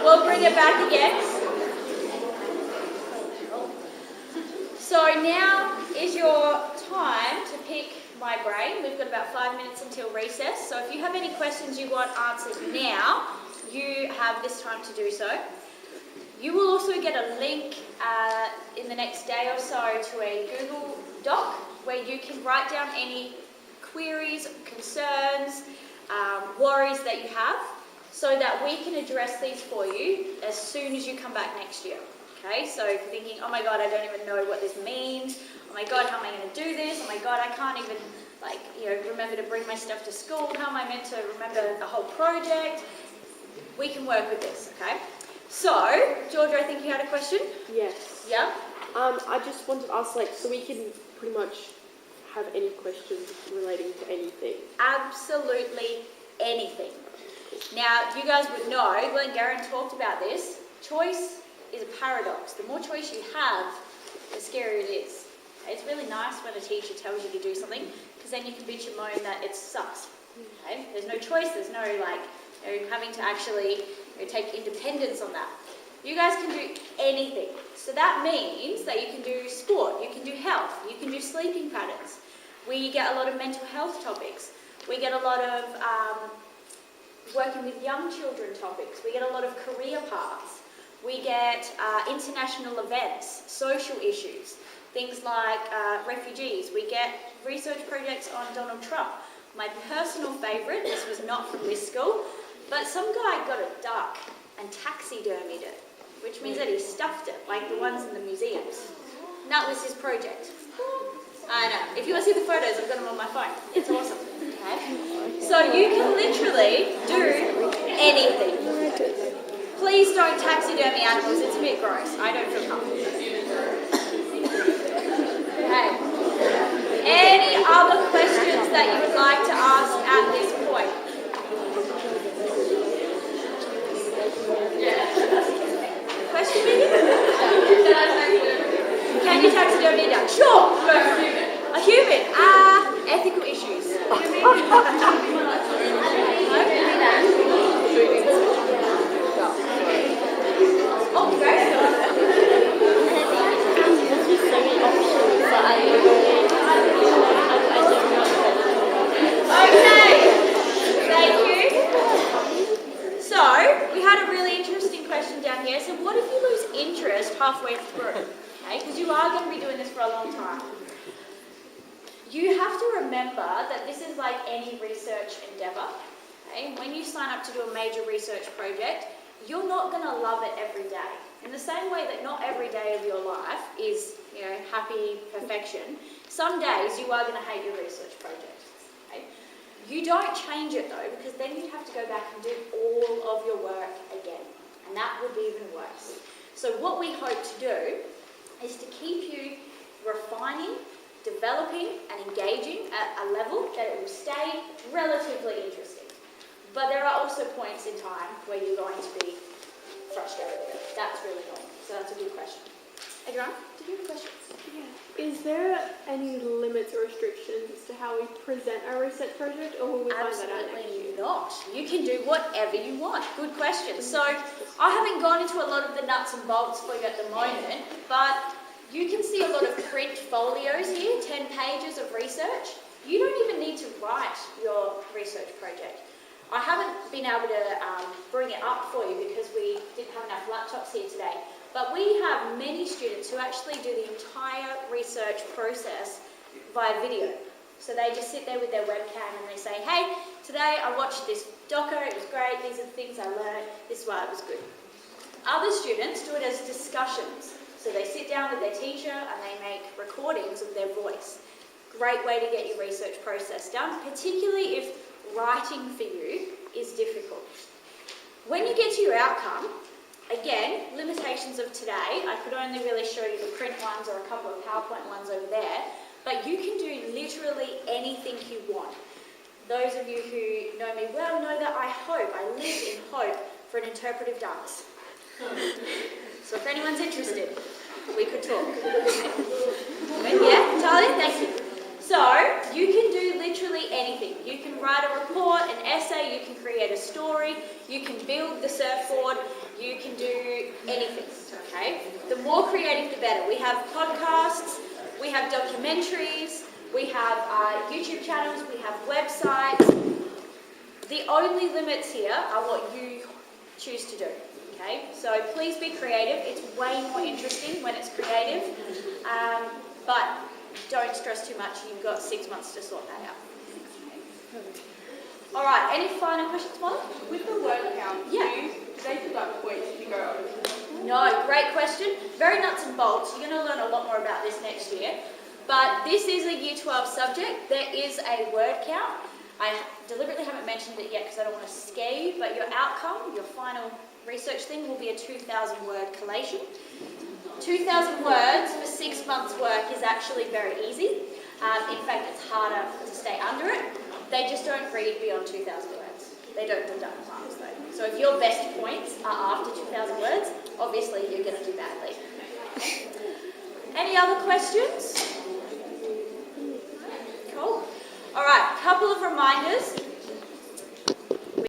We'll bring it back again. So now is your time to pick my brain. We've got about 5 minutes until recess. So if you have any questions you want answered now, you have this time to do so. You will also get a link in the next day or so to a Google Doc where you can write down any queries, concerns, worries that you have so that we can address these for you as soon as you come back next year. Okay, so if you're thinking, oh my God, I don't even know what this means. Oh my God, how am I going to do this? Oh my God, I can't even remember to bring my stuff to school. How am I meant to remember the whole project? We can work with this, okay? So, Georgia, I think you had a question? Yes. Yeah? I just wanted to ask, so we can pretty much have any questions relating to anything. Absolutely anything. Now, you guys would know, Glenn Guerin talked about this, choice is a paradox. The more choice you have, the scarier it is. Okay? It's really nice when a teacher tells you to do something, because then you can bitch and moan that it sucks. Okay? There's no choice, there's no having to actually take independence on that. You guys can do anything. So that means that you can do sport, you can do health, you can do sleeping patterns. We get a lot of mental health topics. We get a lot of working with young children topics. We get a lot of career paths. We get international events, social issues, things like refugees. We get research projects on Donald Trump. My personal favourite, this was not from this school, but some guy got a duck and taxidermied it, which means that he stuffed it, like the ones in the museums. And that was his project. I know. If you want to see the photos, I've got them on my phone. It's awesome. Okay? So you can literally do anything. Please don't taxidermy animals. It's a bit gross. I don't feel comfortable. Okay. Any other questions that you would like to ask at this point? Question, maybe? Can you taxidermy a duck? Sure. A human. Ethical issues. Oh, great. Okay. Thank you. So, we had a really interesting question down here. So, what if you lose interest halfway through? Okay, because you are going to be doing this for a long time. You have to remember that this is like any research endeavour. Okay? When you sign up to do a major research project, you're not going to love it every day. In the same way that not every day of your life is, happy perfection, some days you are going to hate your research project. Okay? You don't change it though, because then you'd have to go back and do all of your work again. And that would be even worse. So what we hope to do is to keep you refining, developing and engaging at a level that it will stay relatively interesting. But there are also points in time where you're going to be frustrated. That's really annoying. So that's a good question. Adrian, did you have questions? Yeah. Is there any limits or restrictions to how we present our research project, or will we find that out next year? Absolutely not. You can do whatever you want. Good question. So I haven't gone into a lot of the nuts and bolts for you at the moment, but you can see a lot of print folios here, 10 pages of research. You don't even need to write your research project. I haven't been able to bring it up for you because we didn't have enough laptops here today. But we have many students who actually do the entire research process via video. So they just sit there with their webcam and they say, hey, today I watched this doco, it was great, these are the things I learned, this is why it was good. Other students do it as discussions. So they sit down with their teacher and they make recordings of their voice. Great way to get your research process done, particularly if writing for you is difficult. When you get to your outcome, again, limitations of today, I could only really show you the print ones or a couple of PowerPoint ones over there, but you can do literally anything you want. Those of you who know me well know that I live in hope for an interpretive dance. So if anyone's interested, we could talk. Yeah, Charlie, thank you. So you can do literally anything. You can write a report, an essay, you can create a story, you can build the surfboard, You can do anything, okay? The more creative, the better. We have podcasts, we have documentaries, we have YouTube channels, we have websites. The only limits here are what you choose to do, okay? So please be creative. It's way more interesting when it's creative, but don't stress too much. You've got 6 months to sort that out. All right, any final questions, Molly? With the word count, Yeah. do they deduct points if you go over? No, great question. Very nuts and bolts. You're going to learn a lot more about this next year. But this is a Year 12 subject. There is a word count. I deliberately haven't mentioned it yet because I don't want to scare you, but your outcome, your final research thing, will be a 2,000 word collation. 2,000 words for 6 months' work is actually very easy. In fact, it's harder to stay under it. They just don't read beyond 2,000 words. They don't deduct marks though. So if your best points are after 2,000 words, obviously you're going to do badly. Any other questions? Cool. All right, couple of reminders.